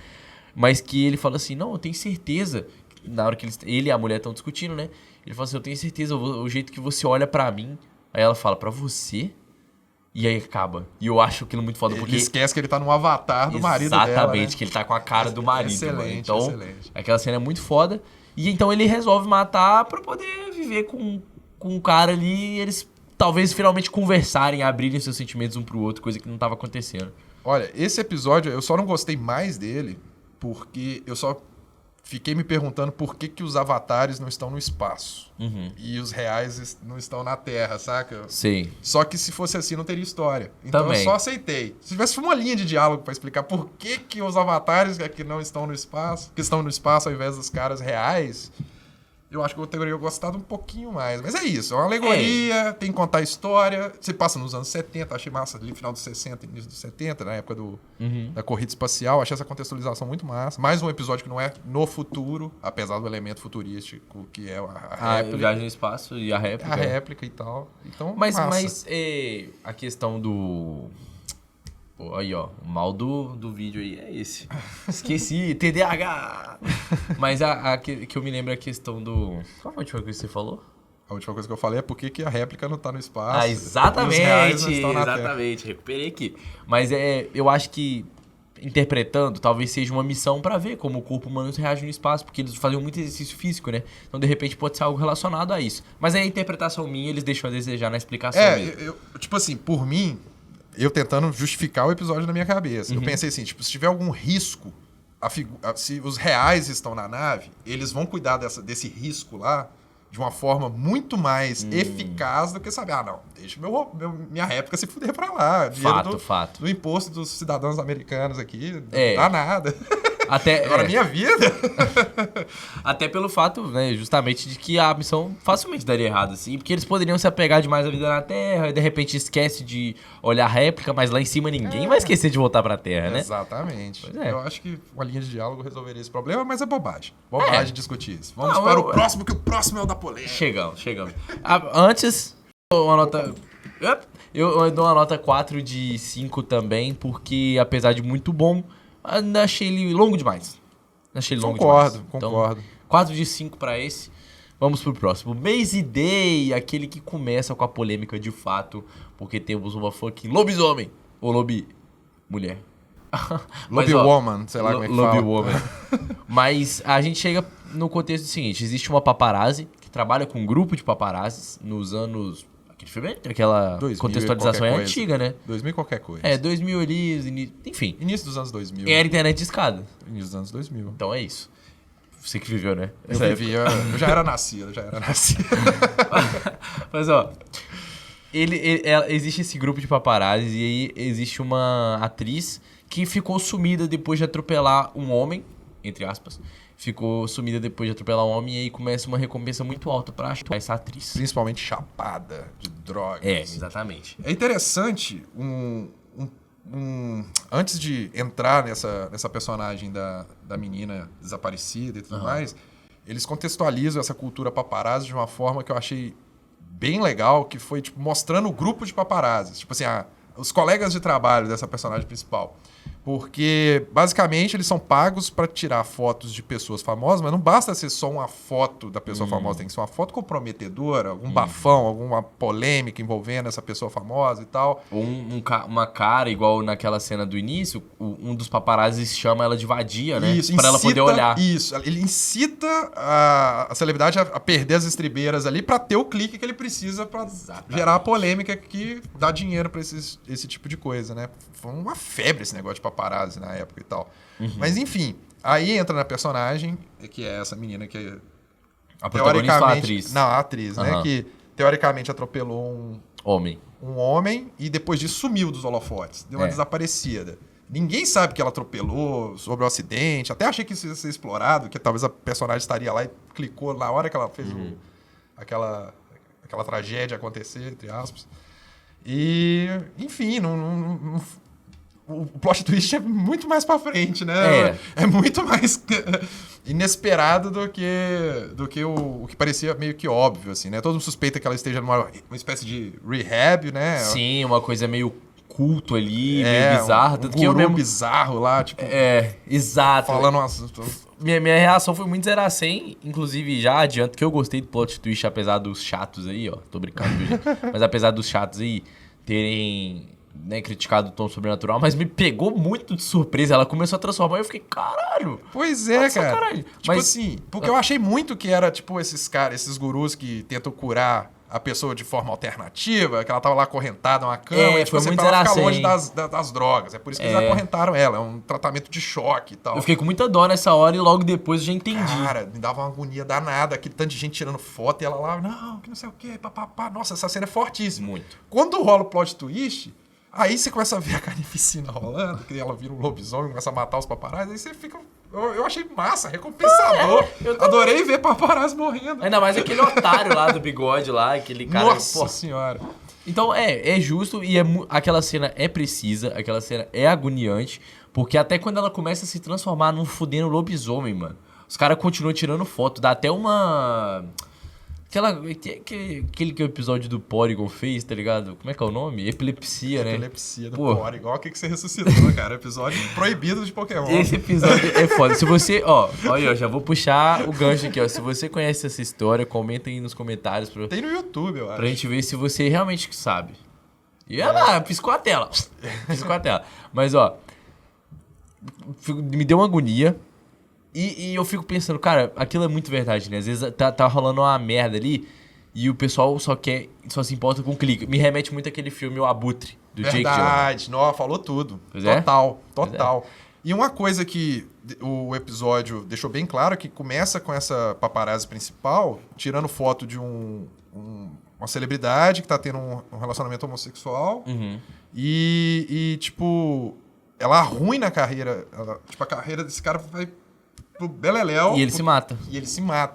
Mas que ele fala assim, não, eu tenho certeza. Na hora que ele e a mulher estão discutindo, né? Ele fala assim, eu tenho certeza, o jeito que você olha pra mim. Aí ela fala, pra você? E aí acaba. E eu acho aquilo muito foda, porque... Ele esquece que ele tá no avatar do marido dela, Exatamente, né? que ele tá com a cara do marido. Excelente, mano. Então, excelente. aquela cena é muito foda. E então ele resolve matar pra poder viver com o cara ali e eles talvez finalmente conversarem, abrirem seus sentimentos um pro outro, coisa que não tava acontecendo. Olha, esse episódio eu só não gostei mais dele porque eu só fiquei me perguntando por que os avatares não estão no espaço. E os reais não estão na Terra, saca? Sim. Só que se fosse assim não teria história. Então Também. eu só aceitei. Se tivesse uma linha de diálogo pra explicar por que os avatares que não estão no espaço, que estão no espaço ao invés dos caras reais, eu acho que eu teria gostado um pouquinho mais. Mas é isso, é uma alegoria, tem que contar a história. Se passa nos anos 70, achei massa, ali final dos 60, início dos 70, na época da corrida espacial. Achei essa contextualização muito massa. Mais um episódio que não é no futuro, apesar do elemento futurístico que é a réplica. Viagem no espaço e a réplica. A réplica e tal. Então, Mas massa. a questão do... Pô, aí, ó, o mal do vídeo aí é esse. Esqueci, TDAH! Mas que eu me lembro é a questão do... Qual foi a última coisa que você falou? A última coisa que eu falei é por que a réplica não tá no espaço. Exatamente! E os reais não estão na Terra. Exatamente, recuperei aqui. Mas eu acho que, interpretando, talvez seja uma missão pra ver como o corpo humano reage no espaço, porque eles faziam muito exercício físico, né? Então, de repente, pode ser algo relacionado a isso. Mas é a interpretação minha, eles deixam a desejar na explicação mesmo. Tipo assim, por mim, eu tentando justificar o episódio na minha cabeça. Eu pensei assim, tipo, se tiver algum risco, se os reais estão na nave, eles vão cuidar desse risco lá de uma forma muito mais eficaz do que saber, não, deixa minha réplica se fuder pra lá. Fato. Do imposto dos cidadãos americanos aqui, não dá nada. Agora, minha vida... Até pelo fato, né, justamente de que a missão facilmente daria errado, assim, porque eles poderiam se apegar demais à vida na Terra e de repente esquece de olhar a réplica, mas lá em cima ninguém vai esquecer de voltar pra Terra, né? Exatamente. Pois é. Eu acho que uma linha de diálogo resolveria esse problema, mas é bobagem. Bobagem discutir isso. Vamos Não, para o próximo, que o próximo é o da polêmica. Chegamos. Antes, uma nota... Eu dou uma nota 4 de 5 também, porque apesar de muito bom, ainda achei ele longo demais. Concordo. Então, 4 de 5 pra esse. Vamos pro próximo. Maze Day, aquele que começa com a polêmica de fato, porque temos uma fucking lobisomem. Ou mulher. Lobby-woman, sei lá como é que fala. Lobby-woman. Mas a gente chega no contexto seguinte. Existe uma paparazzi que trabalha com um grupo de paparazzis nos anos... Aquela 2000 contextualização é coisa. antiga, né? 2000 qualquer coisa. 2000 ali, enfim. Início dos anos 2000. Era internet de escada. Início dos anos 2000. Então é isso. Você que viveu, né? Eu já era nascido. Mas, ó... existe esse grupo de paparazzi e aí existe uma atriz que ficou sumida depois de atropelar um homem, entre aspas. Ficou sumida depois de atropelar um homem e aí começa uma recompensa muito alta pra achar essa atriz. Principalmente chapada de drogas. Exatamente. É interessante, antes de entrar nessa personagem da menina desaparecida e tudo mais, eles contextualizam essa cultura paparazzi de uma forma que eu achei bem legal, que foi tipo, mostrando o grupo de paparazzis. Tipo assim, os colegas de trabalho dessa personagem principal. Porque, basicamente, eles são pagos para tirar fotos de pessoas famosas, mas não basta ser só uma foto da pessoa famosa, tem que ser uma foto comprometedora, algum bafão, alguma polêmica envolvendo essa pessoa famosa e tal. Ou uma cara, igual naquela cena do início, um dos paparazzis chama ela de vadia, né? Isso, pra ela poder olhar. Isso, ele incita a celebridade a perder as estribeiras ali para ter o clique que ele precisa para gerar a polêmica que dá dinheiro para esse tipo de coisa, né? Foi uma febre esse negócio de paparazzi na época e tal. Mas enfim, aí entra na personagem, que é essa menina que a protagonista ou a atriz? Não, a atriz, né? Que teoricamente atropelou um homem e depois disso sumiu dos holofotes. Deu uma desaparecida. Ninguém sabe que ela atropelou, sobre o acidente. Até achei que isso ia ser explorado, que talvez a personagem estaria lá e clicou na hora que ela fez aquela tragédia acontecer, entre aspas. E, enfim, o plot twist é muito mais pra frente, né? É muito mais inesperado do que o que parecia meio que óbvio, assim, né? Todo mundo suspeita que ela esteja numa espécie de rehab, né? Sim, uma coisa meio culto ali, meio bizarra. Um guru bizarro lá, tipo... exato. Falando umas... Minha reação foi muito 0 a 100, inclusive já adianto que eu gostei do plot twist, apesar dos chatos aí, ó, tô brincando, viu, gente? Mas apesar dos chatos aí terem, né, criticado o tom sobrenatural, mas me pegou muito de surpresa, ela começou a transformar e eu fiquei, caralho! Pois é, cara. Sacanagem. Tipo mas, assim, porque eu achei muito que era, tipo, esses caras, esses gurus que tentam curar a pessoa de forma alternativa, que ela tava lá acorrentada numa cama, e, tipo, foi muito pra ela ficar 0 a 100. longe das drogas. É por isso que eles acorrentaram ela, é um tratamento de choque e tal. Eu fiquei com muita dó nessa hora e logo depois eu já entendi. Cara, me dava uma agonia danada, aquele tanto de gente tirando foto e ela lá, não, que não sei o quê, papapá. Nossa, essa cena é fortíssima. Muito. Quando rola o plot twist, aí você começa a ver a carnificina rolando, que ela vira um lobisomem, começa a matar os paparazzi, aí você fica... Eu achei massa, recompensador. Adorei ver paparazzi morrendo. Ainda mais aquele otário lá do bigode lá, aquele cara... Nossa senhora. Então, é justo e aquela cena é precisa, aquela cena é agoniante, porque até quando ela começa a se transformar num fudendo lobisomem, mano, os caras continuam tirando foto, dá até uma... Aquele que o episódio do Porygon fez, tá ligado? Como é que é o nome? Epilepsia, né? Epilepsia do Porygon. O que você ressuscitou, cara? Episódio proibido de Pokémon. Esse episódio é foda. Se você, olha, já vou puxar o gancho aqui, ó. Se você conhece essa história, comenta aí nos comentários. Tem no YouTube, eu acho. Pra gente ver se você realmente sabe. E olha lá, piscou a tela. Piscou a tela. Mas, ó, me deu uma agonia. E eu fico pensando, cara, aquilo é muito verdade, né? Às vezes tá rolando uma merda ali e o pessoal só se importa com o clique. Me remete muito àquele filme O Abutre, do Jake Gyllenhaal. Verdade, não, falou tudo. Pois total. É. E uma coisa que o episódio deixou bem claro é que começa com essa paparazzi principal tirando foto de uma celebridade que tá tendo um relacionamento homossexual e, tipo, ela arruina a carreira. A carreira desse cara vai pro beleléu. E ele se mata.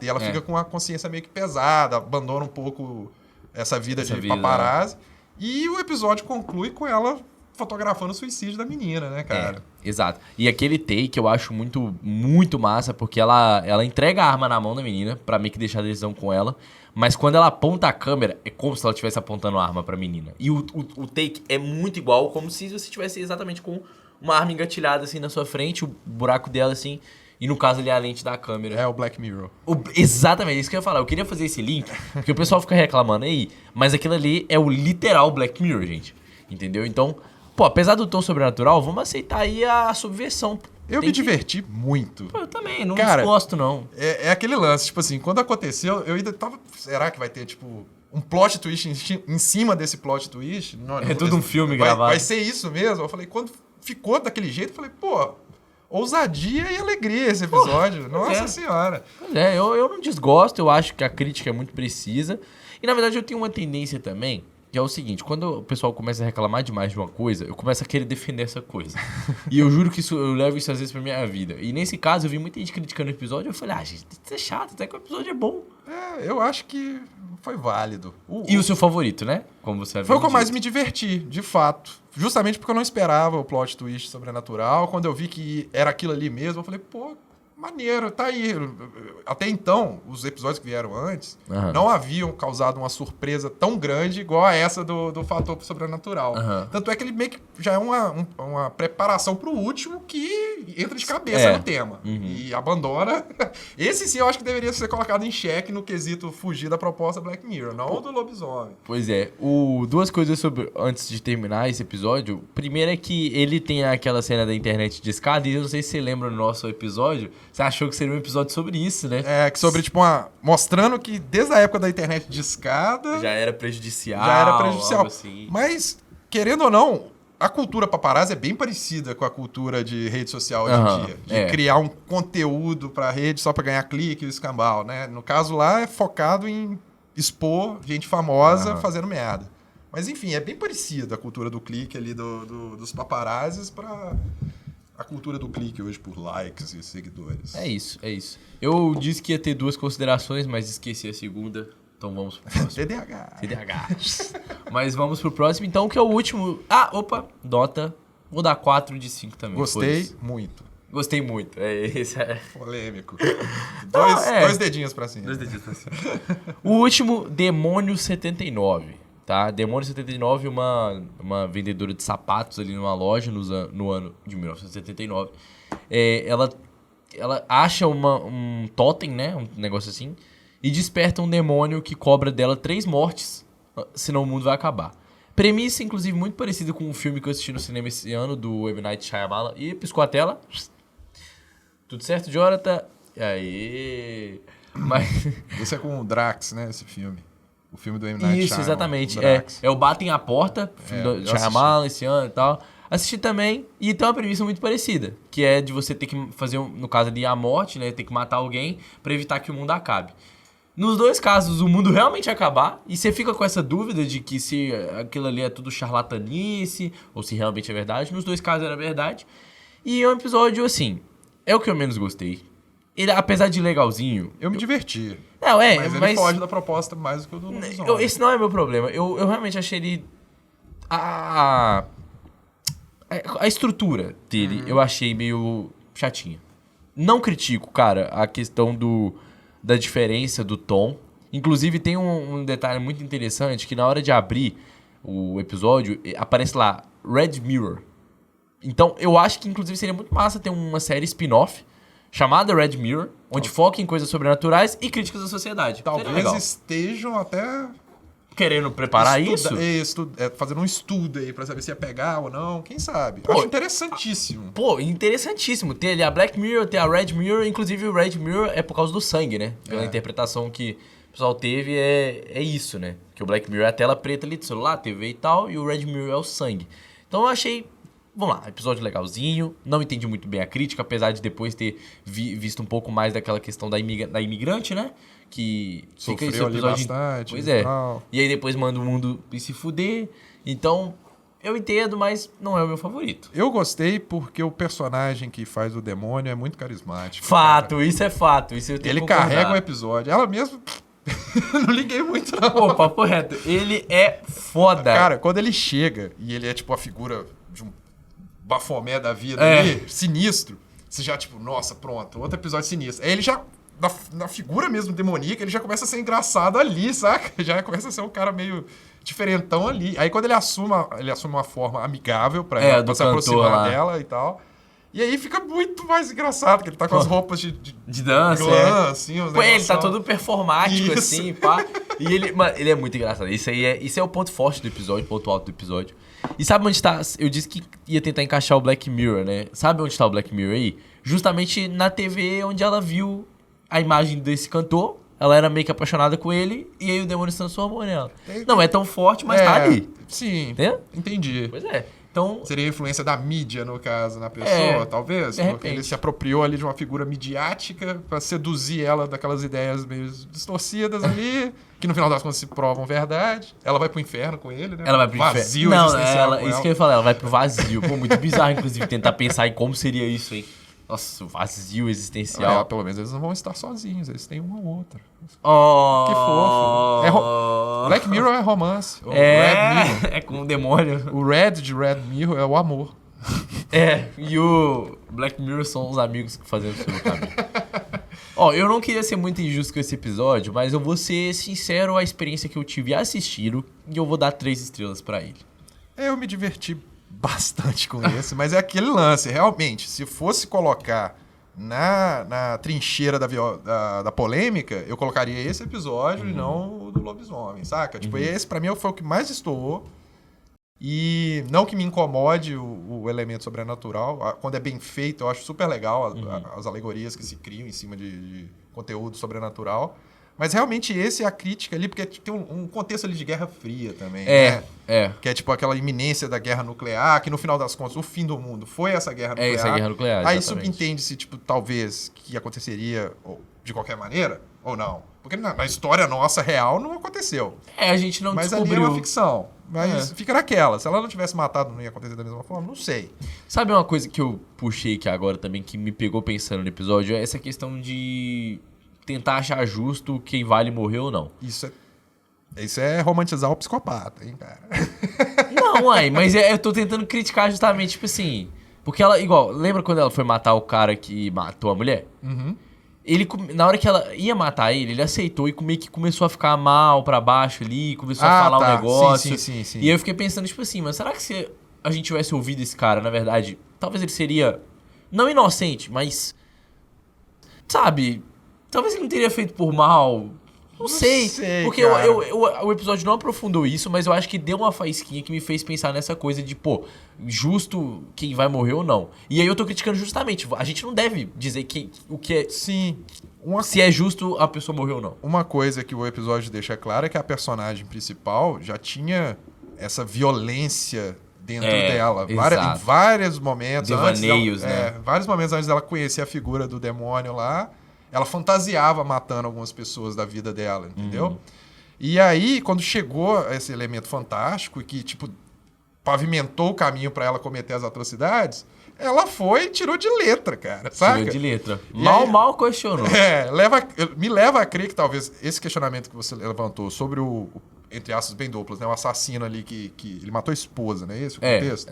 E ela fica com a consciência meio que pesada, abandona um pouco essa vida de paparazzi. E o episódio conclui com ela fotografando o suicídio da menina, né, cara? Exato. E aquele take eu acho muito, muito massa, porque ela entrega a arma na mão da menina, pra meio que deixar a decisão com ela. Mas quando ela aponta a câmera, é como se ela estivesse apontando a arma pra menina. E o take é muito igual, como se você estivesse exatamente com uma arma engatilhada assim na sua frente, o buraco dela assim... E no caso ali a lente da câmera. É o Black Mirror. Exatamente, isso que eu ia falar. Eu queria fazer esse link, porque o pessoal fica reclamando aí, mas aquilo ali é o literal Black Mirror, gente. Entendeu? Então, apesar do tom sobrenatural, vamos aceitar aí a subversão. Eu me diverti muito. Pô, eu também, não desgosto, não. É aquele lance, tipo assim, quando aconteceu, eu ainda tava... Será que vai ter, tipo, um plot twist em cima desse plot twist? É tudo um filme gravado. Vai ser isso mesmo? Eu falei, quando ficou daquele jeito, eu falei, ousadia e alegria esse episódio. Nossa senhora. Pois é, eu não desgosto, eu acho que a crítica é muito precisa. E na verdade eu tenho uma tendência também, que é o seguinte, quando o pessoal começa a reclamar demais de uma coisa, eu começo a querer defender essa coisa. E eu juro que eu levo isso às vezes pra minha vida. E nesse caso eu vi muita gente criticando o episódio, eu falei, gente, isso é chato, até que o episódio é bom. Eu acho que foi válido. E o seu favorito, né? Como você foi o que eu mais me diverti, de fato. Justamente porque eu não esperava o plot twist sobrenatural. Quando eu vi que era aquilo ali mesmo, eu falei, maneiro, tá aí. Até então, os episódios que vieram antes não haviam causado uma surpresa tão grande igual a essa do fator sobrenatural. Tanto é que ele meio que já é uma preparação pro último que entra de cabeça no tema. E abandona. Esse sim eu acho que deveria ser colocado em xeque no quesito fugir da proposta Black Mirror, não do lobisomem. Pois é. Duas coisas antes de terminar esse episódio. Primeiro é que ele tem aquela cena da internet de escada, e eu não sei se você lembra no nosso episódio, você achou que seria um episódio sobre isso, né? Que sobre, tipo, mostrando que desde a época da internet de escada... Já era prejudicial. Algo assim. Mas, querendo ou não, a cultura paparazzi é bem parecida com a cultura de rede social hoje em dia. De criar um conteúdo pra rede só pra ganhar clique e escambau, né? No caso lá, é focado em expor gente famosa fazendo merda. Mas, enfim, é bem parecida a cultura do clique ali dos paparazzis pra... A cultura do clique hoje por likes e seguidores. É isso. Eu disse que ia ter 2 considerações, mas esqueci a segunda. Então vamos pro próximo. TDAH. Mas vamos pro próximo, então, que é o último... Nota. Vou dar 4 de 5 também. Gostei muito. Gostei muito. Esse é... Polêmico. Não, Dois dedinhos pra cima. 2 dedinhos pra cima. O último, Demônio 79. Tá? Demônio 79, uma vendedora de sapatos ali numa loja no ano de 1979. Ela acha um totem, né? Um negócio assim. E desperta um demônio que cobra dela 3 mortes, senão o mundo vai acabar. Premissa, inclusive, muito parecida com um filme que eu assisti no cinema esse ano, do M. Night Shyamalan. E piscou a tela. Tudo certo, Jonathan? Aê! Mas... Esse é com o Drax, né? Esse filme. O filme do M. Night Isso, Shyamalan. exatamente. Drax. É o Batem a Porta, filme do Shyamalan esse ano e tal. Assisti também, e tem uma premissa muito parecida, que é de você ter que fazer, no caso ali, a morte, né? Ter que matar alguém pra evitar que o mundo acabe. Nos 2 casos, o mundo realmente acabar, e você fica com essa dúvida de que se aquilo ali é tudo charlatanice, ou se realmente é verdade. Nos 2 casos era verdade. E é um episódio, assim, é o que eu menos gostei. Ele, apesar de legalzinho... Eu me diverti. Não, mas ele foge da proposta mais do que o do lobisomem. Esse não é meu problema. Eu realmente achei ele... A estrutura dele eu achei meio chatinha. Não critico, cara, a questão da diferença do tom. Inclusive tem um detalhe muito interessante, que na hora de abrir o episódio, aparece lá, Red Mirror. Então eu acho que inclusive seria muito massa ter uma série spin-off chamada Red Mirror, onde foca em coisas sobrenaturais e críticas da sociedade. Talvez estejam até... querendo preparar isso? Fazendo um estudo aí pra saber se ia pegar ou não. Quem sabe? Acho interessantíssimo. Pô, interessantíssimo. Tem ali a Black Mirror, tem a Red Mirror. Inclusive o Red Mirror é por causa do sangue, né? Pela interpretação que o pessoal teve é isso, né? Que o Black Mirror é a tela preta ali do celular, TV e tal. E o Red Mirror é o sangue. Então eu achei... Vamos lá, episódio legalzinho. Não entendi muito bem a crítica, apesar de depois ter visto um pouco mais daquela questão da imigrante, né? Que sofreu fica esse ali episódio bastante. Pois é. E aí depois manda o mundo se fuder. Então, eu entendo, mas não é o meu favorito. Eu gostei porque o personagem que faz o demônio é muito carismático. Fato, cara. Isso é fato. Isso eu tenho Ele que concordar. carrega o episódio. Ela mesmo... não liguei muito, não. Pô, papo reto. Ele é foda. Cara, quando ele chega e ele é tipo a figura de um Bafomé da vida ali, sinistro, você já tipo, nossa, pronto, outro episódio sinistro. Aí ele já... Na figura mesmo demoníaca, ele já começa a ser engraçado ali, saca? Já começa a ser um cara meio diferentão ali. Aí quando ele assume uma forma amigável pra ela, pra se aproximar lá dela e tal. E aí fica muito mais engraçado, que ele tá com as roupas de dança, glam, assim, Pô, ele tá todo performático, assim, pá. E ele, mano, ele é muito engraçado. Isso é o ponto forte do episódio, ponto alto do episódio. E sabe onde tá? Eu disse que ia tentar encaixar o Black Mirror, né? Sabe onde tá o Black Mirror aí? Justamente na TV onde ela viu a imagem desse cantor, ela era meio que apaixonada com ele, e aí o demônio se transformou nela. Não é tão forte, mas tá ali. Sim, entendeu? Entendi. Pois é. Então, seria a influência da mídia, no caso, na pessoa, talvez? Porque ele se apropriou ali de uma figura midiática pra seduzir ela daquelas ideias meio distorcidas ali, que no final das contas se provam verdade. Ela vai pro inferno com ele, né? Ela vai pro vazio inferno. existencial. Isso que eu ia falar, ela vai pro vazio. Pô, muito bizarro, inclusive, tentar pensar em como seria isso, hein? Nossa, o vazio existencial. Pelo menos eles não vão estar sozinhos, eles têm uma ou outra. Oh, que fofo. Black Mirror é romance. Red Mirror. É com o demônio. O Red de Red Mirror é o amor. E o Black Mirror são os amigos que fazem o seu caminho. Eu não queria ser muito injusto com esse episódio, mas eu vou ser sincero à experiência que eu tive assistindo e eu vou dar 3 estrelas pra ele. Eu me diverti bastante com esse, mas é aquele lance, realmente, se fosse colocar na trincheira da polêmica, eu colocaria esse episódio e não o do lobisomem, saca? Tipo, esse pra mim foi o que mais destoou. E não que me incomode o elemento sobrenatural, quando é bem feito, eu acho super legal as alegorias que se criam em cima de conteúdo sobrenatural. Mas realmente esse é a crítica ali, porque tem um contexto ali de Guerra Fria também, né? Que é tipo aquela iminência da guerra nuclear, que no final das contas o fim do mundo foi essa guerra nuclear. Essa guerra nuclear, aí subentende-se, tipo, talvez que aconteceria de qualquer maneira, ou não. Porque na história nossa real não aconteceu. A gente não descobriu. Mas ali é uma ficção. Mas fica naquela. Se ela não tivesse matado, não ia acontecer da mesma forma? Não sei. Sabe uma coisa que eu puxei aqui agora também, que me pegou pensando no episódio? É essa questão de tentar achar justo quem vale morrer ou não. Isso é romantizar o psicopata, hein, cara? Não, uai, mas eu tô tentando criticar justamente, tipo assim... Porque ela, igual, lembra quando ela foi matar o cara que matou a mulher? Uhum. Ele, na hora que ela ia matar ele aceitou e meio que começou a ficar mal pra baixo ali, começou a falar um negócio. Sim. E aí eu fiquei pensando, tipo assim, mas será que se a gente tivesse ouvido esse cara, na verdade, talvez ele seria, não inocente, mas, sabe, talvez ele não teria feito por mal. Não sei, porque o episódio não aprofundou isso, mas eu acho que deu uma faísquinha que me fez pensar nessa coisa de, pô, justo quem vai morrer ou não. E aí eu tô criticando justamente, a gente não deve dizer o que é... Sim. Se é justo a pessoa morrer ou não. Uma coisa que o episódio deixa claro é que a personagem principal já tinha essa violência dentro dela. Em vários momentos. Devaneios, né? Vários momentos antes dela conhecer a figura do demônio lá, ela fantasiava matando algumas pessoas da vida dela, entendeu? E aí, quando chegou esse elemento fantástico e que, tipo, pavimentou o caminho pra ela cometer as atrocidades, ela foi e tirou de letra, cara, saca? Tirou de letra. Mal questionou. Me leva a crer que talvez esse questionamento que você levantou sobre o entre aspas, bem duplas, né? O assassino ali que ele matou a esposa, não é esse o contexto?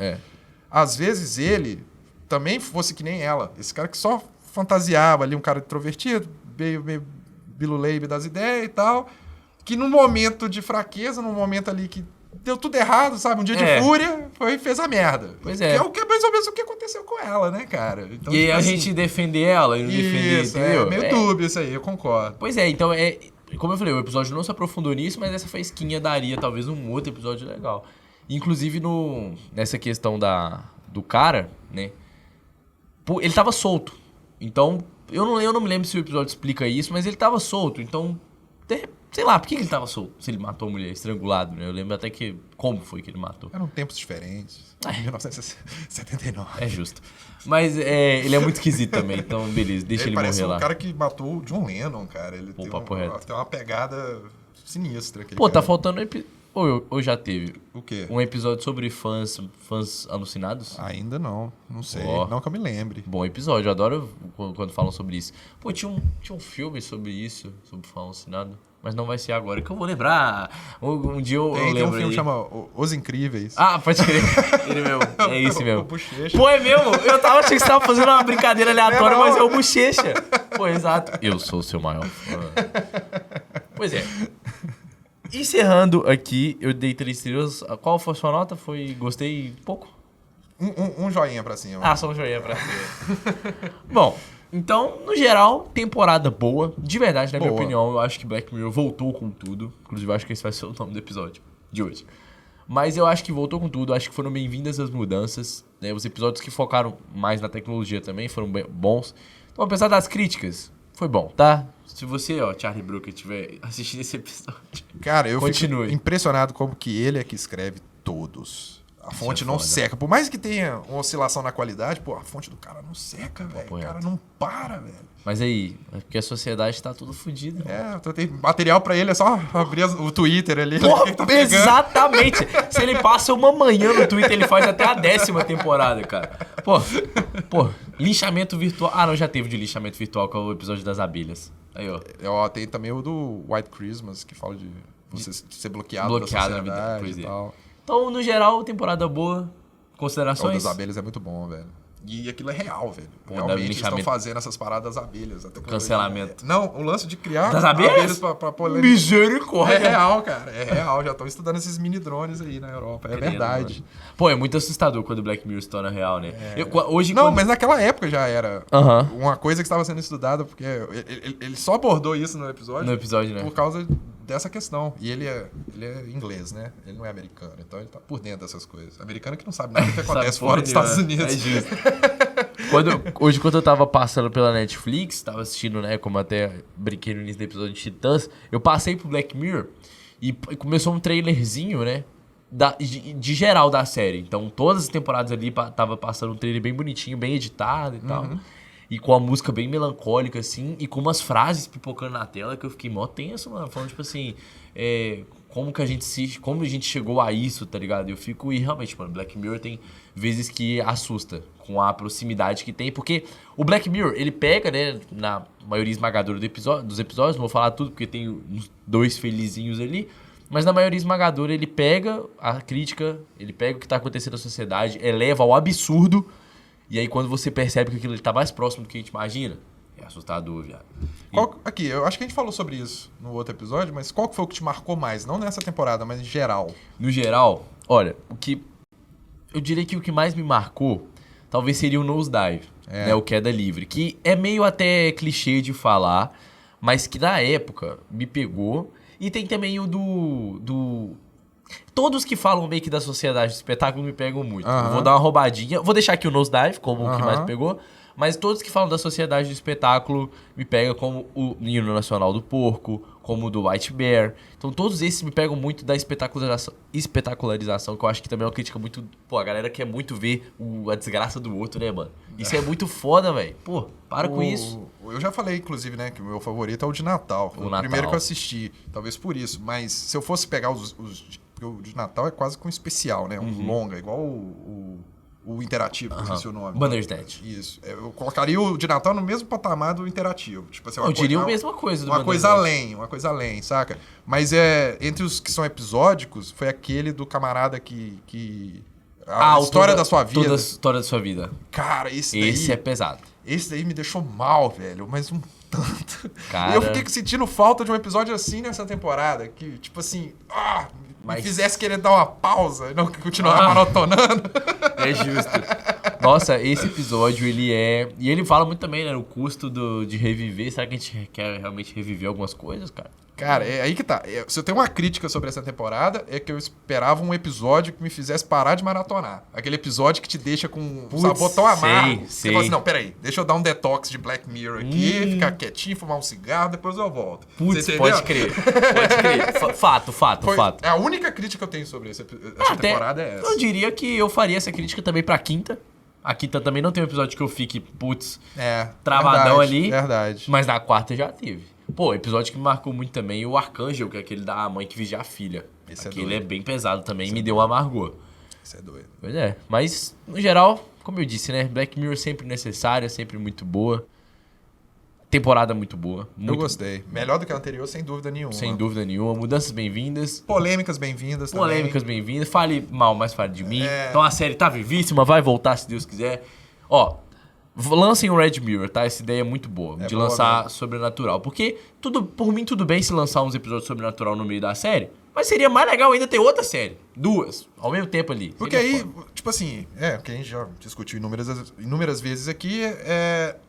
Às vezes ele também fosse que nem ela. Esse cara que só fantasiava ali, um cara introvertido, meio biluleibe das ideias e tal, que num momento de fraqueza, num momento ali que deu tudo errado, sabe? Um dia de fúria, fez a merda. Pois é. Que é mais ou menos o que aconteceu com ela, né, cara? Então, e tipo a gente defender ela e não defender, entendeu? Meio dúbio isso aí, eu concordo. Pois é, então como eu falei, o episódio não se aprofundou nisso, mas essa faísquinha daria talvez um outro episódio legal. Inclusive nessa questão do cara, né? Ele tava solto. Então, eu não me lembro se o episódio explica isso, mas ele tava solto. Então, sei lá, por que ele tava solto? Se ele matou a mulher, estrangulado, né? Eu lembro até como foi que ele matou. Eram tempos diferentes. 1979. É justo. Mas ele é muito esquisito também, então beleza, deixa ele morrer lá. Ele parece um cara que matou o John Lennon, cara. Ele tem uma pegada sinistra. Pô, tá faltando... Ou já teve? O quê? Um episódio sobre fãs alucinados? Ainda não sei. Não que eu me lembre. Bom episódio, eu adoro quando falam sobre isso. Pô, tinha um filme sobre isso, sobre fã alucinado. Mas não vai ser agora, que eu vou lembrar. Um dia eu lembro. Tem um filme que chama Os Incríveis. Ah, pode crer. Ele mesmo. É esse mesmo. O Bochecha. Pô, é mesmo? Eu achando que você tava fazendo uma brincadeira aleatória, mas é o Bochecha. Pô, exato. Eu sou o seu maior fã. Pois é. Encerrando aqui, eu dei 3 estrelas. Qual foi a sua nota? Gostei pouco? Um joinha pra cima. Ah, só um joinha pra cima. Bom, então, no geral, temporada boa. De verdade, na minha opinião, eu acho que Black Mirror voltou com tudo. Inclusive, eu acho que esse vai ser o nome do episódio de hoje. Mas eu acho que voltou com tudo. Acho que foram bem-vindas as mudanças. Né? Os episódios que focaram mais na tecnologia também foram bons. Então, apesar das críticas, foi bom, tá? Se você, Charlie Brooker, estiver assistindo esse episódio, cara, eu continue. Fico impressionado como que ele é que escreve todos. A fonte não seca. Por mais que tenha uma oscilação na qualidade, a fonte do cara não seca, velho. O cara não para, velho. Mas aí, é porque a sociedade tá tudo fodida. Tem material pra ele, é só abrir o Twitter ali. Porra, exatamente. Se ele passa uma manhã no Twitter, ele faz até a 10ª temporada, cara. Pô, linchamento virtual. Ah, não, já teve de linchamento virtual, que é o episódio das abelhas. Aí, tem também o do White Christmas, que fala de você ser bloqueado da sociedade na vida, e tal. Então, no geral, temporada boa. Considerações? O das abelhas é muito bom, velho. E aquilo é real, velho. Realmente eles estão fazendo essas paradas das abelhas. Cancelamento. Não, o lance de criar das abelhas pra polêmica. Misericórdia. É real, cara. É real. Já estão estudando esses mini drones aí na Europa. É verdade. Mano. Pô, é muito assustador quando o Black Mirror se torna real, né? Mas naquela época já era uma coisa que estava sendo estudada, porque ele só abordou isso no episódio. No episódio, né? Por causa dessa questão. E ele é inglês, né? Ele não é americano. Então ele tá por dentro dessas coisas. Americano que não sabe nada do que acontece fora dos Estados Unidos. É justo. Hoje, quando eu tava passando pela Netflix, tava assistindo, né, como até brinquei no início do episódio de Titãs, eu passei pro Black Mirror e começou um trailerzinho, né, de geral da série. Então, todas as temporadas ali tava passando um trailer bem bonitinho, bem editado e tal. E com a música bem melancólica, assim, e com umas frases pipocando na tela que eu fiquei mó tenso, mano. Falando, tipo assim, como a gente chegou a isso, tá ligado? E realmente, mano, Black Mirror tem vezes que assusta com a proximidade que tem, porque o Black Mirror, ele pega, né, na maioria esmagadora dos episódios, não vou falar tudo porque tem uns 2 felizinhos ali, Mas na maioria esmagadora ele pega a crítica, ele pega o que tá acontecendo na sociedade, eleva ao absurdo, e aí quando você percebe que aquilo tá mais próximo do que a gente imagina, é assustador, viado. Aqui, eu acho que a gente falou sobre isso no outro episódio, mas qual que foi o que te marcou mais? Não nessa temporada, mas em geral. No geral, olha, eu diria que o que mais me marcou talvez seria o Nosedive, né, o Queda Livre, que é meio até clichê de falar, mas que na época me pegou. E tem também o todos que falam meio que da sociedade do espetáculo me pegam muito. Eu vou dar uma roubadinha. Vou deixar aqui o Nosedive como o que mais me pegou. Mas todos que falam da sociedade do espetáculo me pegam, como o Hino Nacional do Porco, como o do White Bear. Então todos esses me pegam muito da espetacularização, que eu acho que também é uma crítica muito... Pô, a galera quer muito ver a desgraça do outro, né, mano? Isso é muito foda, velho. Pô, para com isso. Eu já falei, inclusive, né, que o meu favorito é o de Natal. O primeiro que eu assisti, talvez por isso. Mas se eu fosse pegar porque o de Natal é quase que um especial, né? Um longa, igual o interativo, que eu esqueci o nome. Bandersnatch. Isso. Eu colocaria o de Natal no mesmo patamar do interativo. Tipo assim, eu diria a mesma coisa do uma coisa além, saca? Mas entre os que são episódicos, foi aquele do camarada que a história da sua vida. Toda a história da sua vida. Cara, esse é pesado. Esse daí me deixou mal, velho. Mas um tanto. Cara... E eu fiquei sentindo falta de um episódio assim nessa temporada. Que, tipo assim... me fizesse querer dar uma pausa e não continuar maratonando. É justo. Nossa, esse episódio, ele é... E ele fala muito também, né? O custo de reviver. Será que a gente quer realmente reviver algumas coisas, cara? Cara, é aí que tá. Se eu tenho uma crítica sobre essa temporada, é que eu esperava um episódio que me fizesse parar de maratonar. Aquele episódio que te deixa com um sabor tão amargo. Você fala assim, não, peraí, deixa eu dar um detox de Black Mirror aqui, ficar quietinho, fumar um cigarro, depois eu volto. Putz, pode crer. Pode crer. Fato. É a única crítica que eu tenho sobre essa temporada é essa. Eu diria que eu faria essa crítica também pra quinta. A quinta também não tem um episódio que eu fique, travadão ali. Verdade. Mas na quarta já teve. Pô, episódio que me marcou muito também, o Arcângel, que é aquele da mãe que vigia a filha. Aquele é bem pesado também, me deu um amargor. Isso é doido. Pois é, mas no geral, como eu disse, né? Black Mirror sempre necessária, sempre muito boa. Temporada muito boa. Eu gostei. Melhor do que a anterior, sem dúvida nenhuma. Sem dúvida nenhuma. Mudanças bem-vindas. Polêmicas bem-vindas também. Polêmicas bem-vindas. Fale mal, mas fale de mim. Então a série tá vivíssima, vai voltar se Deus quiser. Ó, lancem o Red Mirror, tá? Essa ideia é muito boa, de lançar Sobrenatural. Porque, por mim, tudo bem se lançar uns episódios Sobrenatural no meio da série, mas seria mais legal ainda ter outra série. 2, ao mesmo tempo ali. Porque aí, tipo assim, o que a gente já discutiu inúmeras vezes aqui,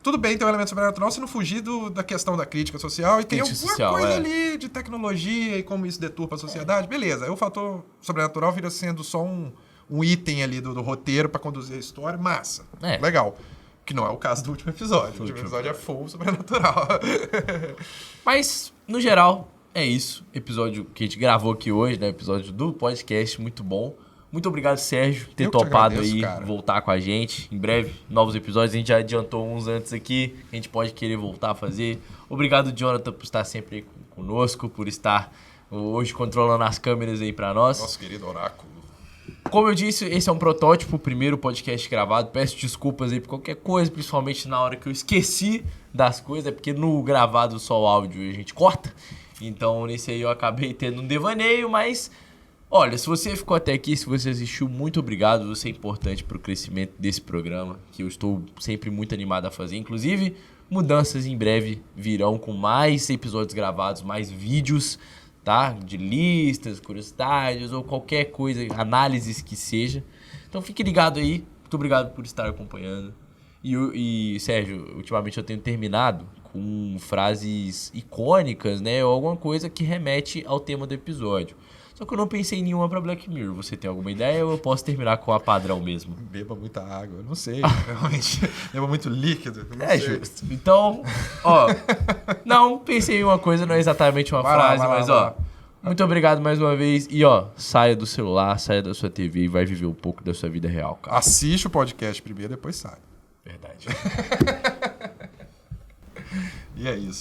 tudo bem ter um elemento sobrenatural se não fugir da questão da crítica social e tem alguma coisa ali de tecnologia e como isso deturpa a sociedade. Beleza, aí o fator sobrenatural vira sendo só um item ali do roteiro pra conduzir a história. Massa. Legal. Que não é o caso do último episódio. O último episódio é full sobrenatural. Mas, no geral, é isso. Episódio que a gente gravou aqui hoje, né? Episódio do podcast, muito bom. Muito obrigado, Sérgio, por ter topado aí, voltar com a gente. Em breve, novos episódios. A gente já adiantou uns antes aqui. A gente pode querer voltar a fazer. Obrigado, Jonathan, por estar sempre aí conosco, por estar hoje controlando as câmeras aí pra nós. Nosso querido oráculo. Como eu disse, esse é um protótipo, o primeiro podcast gravado. Peço desculpas aí por qualquer coisa, principalmente na hora que eu esqueci das coisas, porque no gravado só o áudio a gente corta. Então, nesse aí eu acabei tendo um devaneio, mas... Olha, se você ficou até aqui, se você assistiu, muito obrigado. Você é importante para o crescimento desse programa, que eu estou sempre muito animado a fazer. Inclusive, mudanças em breve virão com mais episódios gravados, mais vídeos, tá? De listas, curiosidades ou qualquer coisa, análises que seja. Então fique ligado aí. Muito obrigado por estar acompanhando. E Sérgio, ultimamente eu tenho terminado com frases icônicas, né? Ou alguma coisa que remete ao tema do episódio. Só que eu não pensei em nenhuma pra Black Mirror. Você tem alguma ideia ou eu posso terminar com a padrão mesmo? Beba muita água. Eu não sei. Realmente. Beba muito líquido. Justo. Então, ó... Não, pensei em uma coisa, não é exatamente uma frase, mas ó... Muito obrigado mais uma vez. E ó, saia do celular, saia da sua TV e vai viver um pouco da sua vida real, cara. Assiste o podcast primeiro, depois sai. Verdade. E é isso.